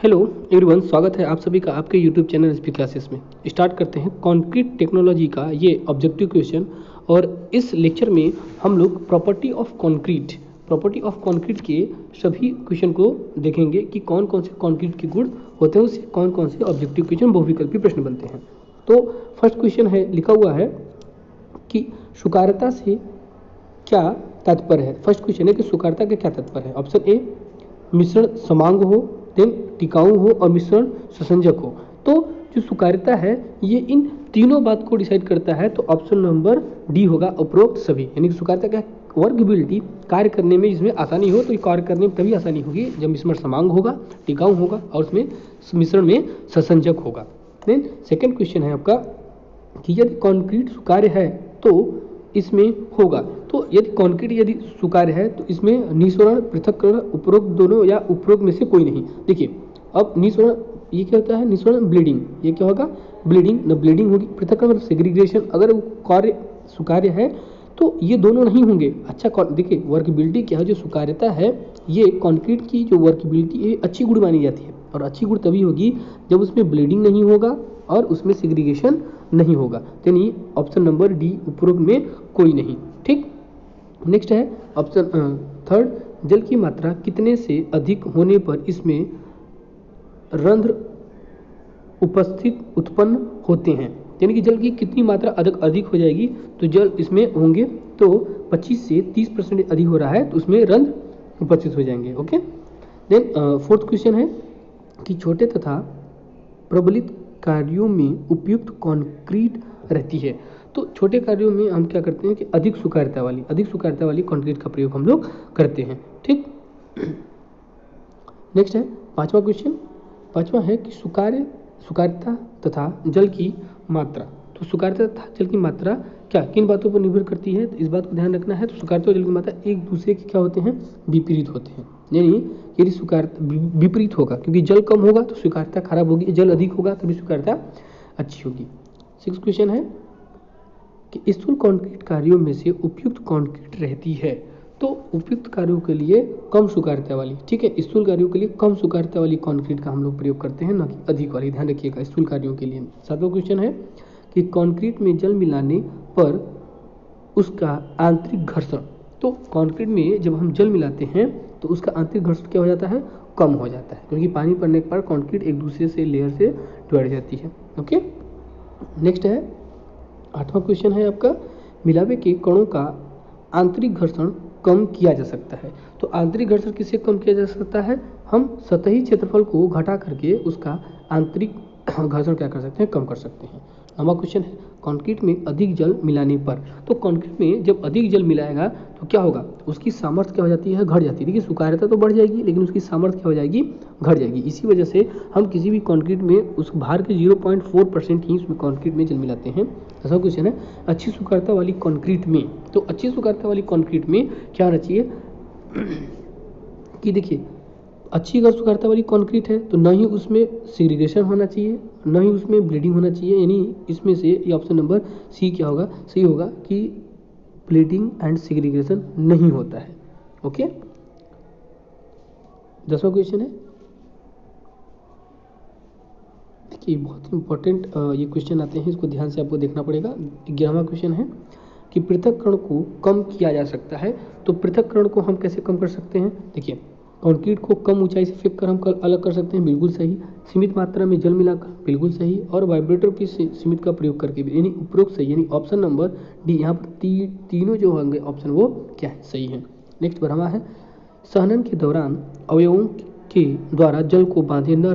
Hello everyone, स्वागत है आप सभी का आपके यूट्यूब चैनल एसपी क्लासेस में। स्टार्ट करते हैं कंक्रीट टेक्नोलॉजी का ये ऑब्जेक्टिव क्वेश्चन। और इस लेक्चर में हम लोग प्रॉपर्टी ऑफ कंक्रीट के सभी क्वेश्चन को देखेंगे कि कौन कौन से कंक्रीट के गुण होते हैं, उससे कौन कौन से ऑब्जेक्टिव क्वेश्चन बहुविकल्पी प्रश्न बनते हैं। तो फर्स्ट क्वेश्चन है, लिखा हुआ है कि सुकार्यता से क्या तात्पर्य है। फर्स्ट क्वेश्चन है कि सुकार्यता का क्या तात्पर्य है। ऑप्शन ए, मिश्रण समांग हो, देन टिकाऊ हो और मिश्रण ससंजक हो। तो जो सुकार्यता है ये इन तीनों बात को डिसाइड करता है। तो ऑप्शन नंबर डी होगा, उपरोक्त सभी। यानी कि सुकार्यता का वर्कबिलिटी, कार्य करने में जिसमें आसानी हो, तो ये कार्य करने में तभी आसानी होगी जब मिश्रण समांग होगा, टिकाऊ होगा और उसमें मिश्रण में ससंजक होगा। देन सेकेंड क्वेश्चन है आपका कि यदि कंक्रीट सुकार्य है तो इसमें होगा। तो यदि कंक्रीट यदि सुकार्य है तो इसमें निःसरण, पृथक्करण, उपरोक्त दोनों या उपरोक्त में से कोई नहीं। देखिए अब निःसरण ये क्या होता है, निःसरण ब्लीडिंग, ये क्या होगा, ब्लीडिंग। न ब्लीडिंग होगी, पृथक्करण मतलब सेग्रीगेशन। अगर वो कार्य सुकार्य है तो ये दोनों नहीं होंगे। अच्छा देखिए वर्कबिलिटी क्या है, जो सुकार्यता है ये कंक्रीट की जो वर्कबिलिटी है अच्छी गुण मानी जाती है। और अच्छी गुण तभी होगी जब उसमें ब्लीडिंग नहीं होगा और उसमें सेग्रीगेशन नहीं होगा। यानी ऑप्शन नंबर डी, उपरोक्त में कोई नहीं। ठीक, नेक्स्ट है ऑप्शन थर्ड, जल की मात्रा कितने से अधिक होने पर इसमें रंध्र उत्पन्न होते हैं। यानी कि जल की कितनी मात्रा अधिक हो जाएगी तो जल इसमें होंगे। तो 25 से 30% अधिक हो रहा है तो उसमें रंध्र उपस्थित हो जाएंगे। ओके। देन फोर्थ क्वेश्चन है कि छोटे तथा प्रबलित कार्यों में उपयुक्त कंक्रीट रहती है। तो छोटे कार्यों में हम क्या करते हैं कि अधिक सुकार्यता वाली कंक्रीट का प्रयोग हम लोग करते हैं। ठीक, नेक्स्ट है पांचवा क्वेश्चन। पांचवा है कि सुकार्यता तथा जल की मात्रा। तो सुकार्यता तथा जल की मात्रा क्या किन बातों पर निर्भर करती है, तो इस बात को ध्यान रखना है। तो सुकार्यता और जल की मात्रा एक दूसरे के क्या होते हैं, विपरीत होते हैं। यानी यदि सुकार्यता विपरीत होगा, क्योंकि जल कम होगा तो सुकार्यता खराब होगी, जल अधिक होगा तभी सुकार्यता अच्छी होगी। सिक्स क्वेश्चन है कि स्थूल कंक्रीट कार्यों में से उपयुक्त कंक्रीट रहती है। तो उपयुक्त कार्यों के लिए कम सुकार्यता वाली, ठीक है, स्थूल कार्यों के लिए कम सुकार्यता वाली कंक्रीट का हम लोग प्रयोग करते हैं, न कि अधिक वाली। ध्यान रखिएगा स्थूल कार्यों के लिए। सातवां क्वेश्चन है कि कंक्रीट में जल मिलाने पर उसका आंतरिक घर्षण। तो कंक्रीट में जब हम जल मिलाते हैं तो उसका आंतरिक घर्षण क्या हो जाता है, कम हो जाता है, क्योंकि पानी पड़ने के बाद कंक्रीट एक दूसरे से लेयर से जुड़ जाती है। ओके, नेक्स्ट है आठवां क्वेश्चन है आपका, मिलावे के कणों का आंतरिक घर्षण कम किया जा सकता है। तो आंतरिक घर्षण किससे कम किया जा सकता है, हम सतही क्षेत्रफल को घटा करके उसका आंतरिक घर्षण क्या कर सकते हैं, कम कर सकते हैं। नौवां क्वेश्चन है कंक्रीट में अधिक जल मिलाने पर। तो कंक्रीट में जब अधिक जल मिलाएगा तो क्या होगा, उसकी सामर्थ्य क्या हो जाती है, घट जाती है। देखिए सुकार्यता तो बढ़ जाएगी लेकिन उसकी सामर्थ्य क्या हो जाएगी, घट जाएगी। इसी वजह से हम किसी भी कंक्रीट में उस भार के 0.4% ही उसमें कंक्रीट में जल मिलाते हैं। ऐसा क्वेश्चन है अच्छी सुकार्यता वाली कंक्रीट में। तो अच्छी सुकार्यता वाली कंक्रीट में क्या होना चाहिए कि देखिए अच्छी अगर सुकार्यता वाली कंक्रीट है तो न ही उसमें सेग्रीगेशन होना चाहिए, न ही उसमें ब्लीडिंग होना चाहिए। यानी इसमें से ये ऑप्शन नंबर सी क्या होगा, सही होगा कि ब्लीडिंग एंड सेग्रीगेशन नहीं होता है। ओके, 10वां क्वेश्चन है, देखिए बहुत इंपॉर्टेंट ये क्वेश्चन आते हैं, इसको ध्यान से आपको देखना पड़ेगा। 11वां क्वेश्चन है कि पृथक्करण को कम किया जा सकता है। तो पृथक्करण को हम कैसे कम कर सकते हैं, देखिए कंक्रीट को कम ऊंचाई से फेंक कर हम अलग कर सकते हैं, बिल्कुल सही। सीमित मात्रा में जल मिलाकर, बिल्कुल सही। और वाइब्रेटर की सीमित का प्रयोग करके भी, यानी उपरोक्त सही। यानी ऑप्शन नंबर डी, यहाँ पर तीनों जो होंगे ऑप्शन वो क्या है, सही है। नेक्स्ट 12वां है सहनन के दौरान अवयवों के द्वारा जल को बांधे न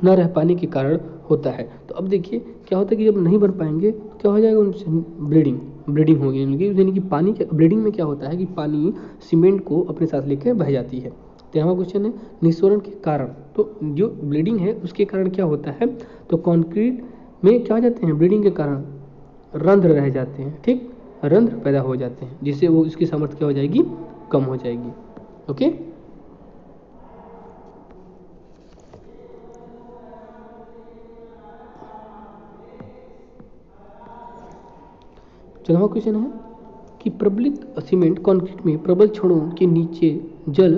रह पाने के कारण होता है। तो अब देखिए क्या होता है कि जब नहीं बन पाएंगे तो क्या हो जाएगा, उनसे ब्लीडिंग होगी। यानी कि पानी के ब्लीडिंग में क्या होता है कि पानी सीमेंट को अपने साथ लेकर बह जाती है। 13वां क्वेश्चन है निःसरण के कारण। तो जो ब्लीडिंग है उसके कारण क्या होता है, तो कंक्रीट में क्या हो जाते हैं, ब्लीडिंग के कारण रंध्र रह जाते हैं। ठीक, रंध्र पैदा हो जाते हैं जिससे वो इसकी सामर्थ्य क्या हो जाएगी, कम हो जाएगी। ओके, चौदहवां क्वेश्चन है कि प्रबलित सीमेंट कंक्रीट में प्रबल क्षणों के नीचे जल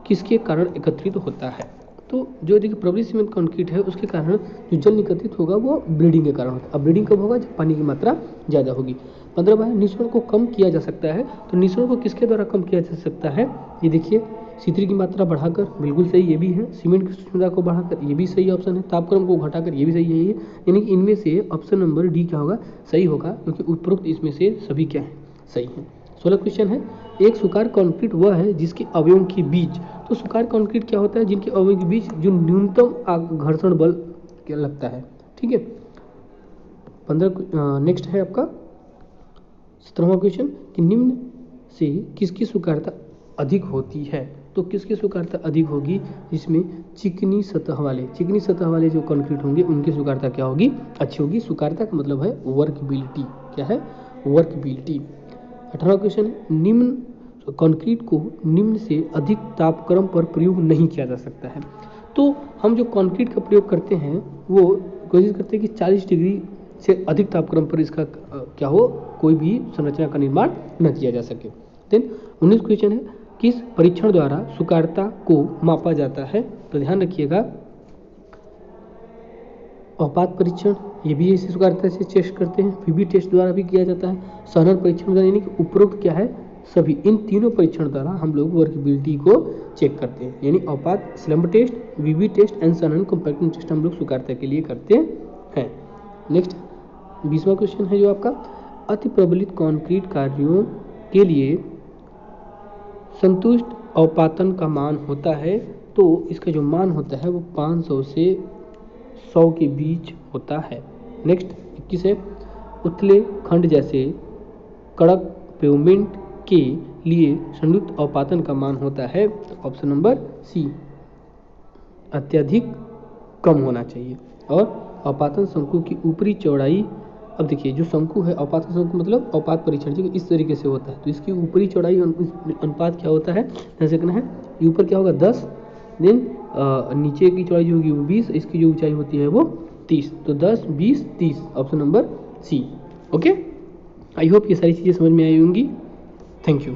किसके कारण एकत्रित होता है? तो जो देखिए प्रबलित सीमेंट कंक्रीट है उसके कारण जो जल निकलित होगा वो ब्लीडिंग के कारण होता है। अब ब्लीडिंग कब होगा? जब पानी की मात्रा ज़्यादा होगी। 15 निःसरण को कम किया जा सकता है। तो निःसरण को किसके द्वारा कम किया जा सकता है? ये देखिए C3 की मात्रा बढ़ाकर, बिल्कुल सही ये भी है। सीमेंट की सूक्ष्मता को बढ़ाकर, ये भी सही ऑप्शन है। तापक्रम को घटाकर, ये भी सही है। यानी कि इनमें से ऑप्शन नंबर डी क्या होगा? सही होगा, क्योंकि उपरोक्त इसमें से सभी क्या है? सही है। 16 क्वेश्चन है, एक सुकार कंक्रीट वह है जिसके अवयवों के बीच, तो सुकार कंक्रीट क्या होता है? जिनके अवयवों के बीच जो न्यूनतम घर्षण बल क्या लगता है। ठीक है। 15 नेक्स्ट है आपका 17वां क्वेश्चन कि निम्न से किसकी स्वीकार्यता अधिक होती है? तो किसकी स्वीकार्यता अधिक होगी? जिसमें चिकनी सतह वाले जो कंक्रीट होंगे उनकी स्वीकार्यता क्या होगी? अच्छी होगी। स्वीकार्यता का मतलब है वर्कबिलिटी। क्या है? वर्कबिलिटी। 18वां क्वेश्चन है, निम्न कंक्रीट को निम्न से अधिक तापक्रम पर प्रयोग नहीं किया जा सकता है। तो हम जो कंक्रीट का प्रयोग करते हैं वो कोशिश करते हैं कि 40 डिग्री से अधिक तापक्रम पर इसका क्या हो, कोई भी संरचना का निर्माण न किया जा सके। देन 19 क्वेश्चन है, किस परीक्षण द्वारा स्वीकार्यता को मापा जाता है? तो ध्यान रखिएगा, औपात परीक्षण, ये भी इसी स्वीकार्यता से चेक करते हैं। वीबी टेस्ट द्वारा भी किया जाता है। सहनन परीक्षण द्वारा, यानी कि उपरोक्त क्या है? सभी इन तीनों परीक्षण द्वारा हम लोग वर्कबिलिटी को चेक करते हैं। यानी औपात slump test, VB test and सहनन कॉम्पैक्टिंग टेस्ट हम लोग स्वीकार्यता के लिए करते हैं। नेक्स्ट 20वां क्वेश्चन है जो आपका, अति प्रबलित कंक्रीट कार्यों के लिए संतुष्ट औपातन का मान होता है। तो इसका जो मान होता है वो 500 से 100 के बीच होता है। नेक्स्ट 21 है, उथले खंड जैसे कड़क पेवमेंट के लिए संयुक्त औपातन का मान होता है। ऑप्शन नंबर सी, अत्यधिक कम होना चाहिए। और औपातन शंकु की ऊपरी चौड़ाई, अब देखिए जो शंकु है, औपातन शंकु मतलब औपात परीक्षण जो इस तरीके से होता है, तो इसकी ऊपरी चौड़ाई अनुपात क्या होता है? जैसे कहना है, ऊपर क्या होगा? 10, देन नीचे की चौड़ाई जो होगी वो 20, इसकी जो ऊंचाई होती है वो 30। तो 10, 20, 30, option number C. Okay, I hope ये सारी चीज़ें समझ में आई होंगी। Thank you.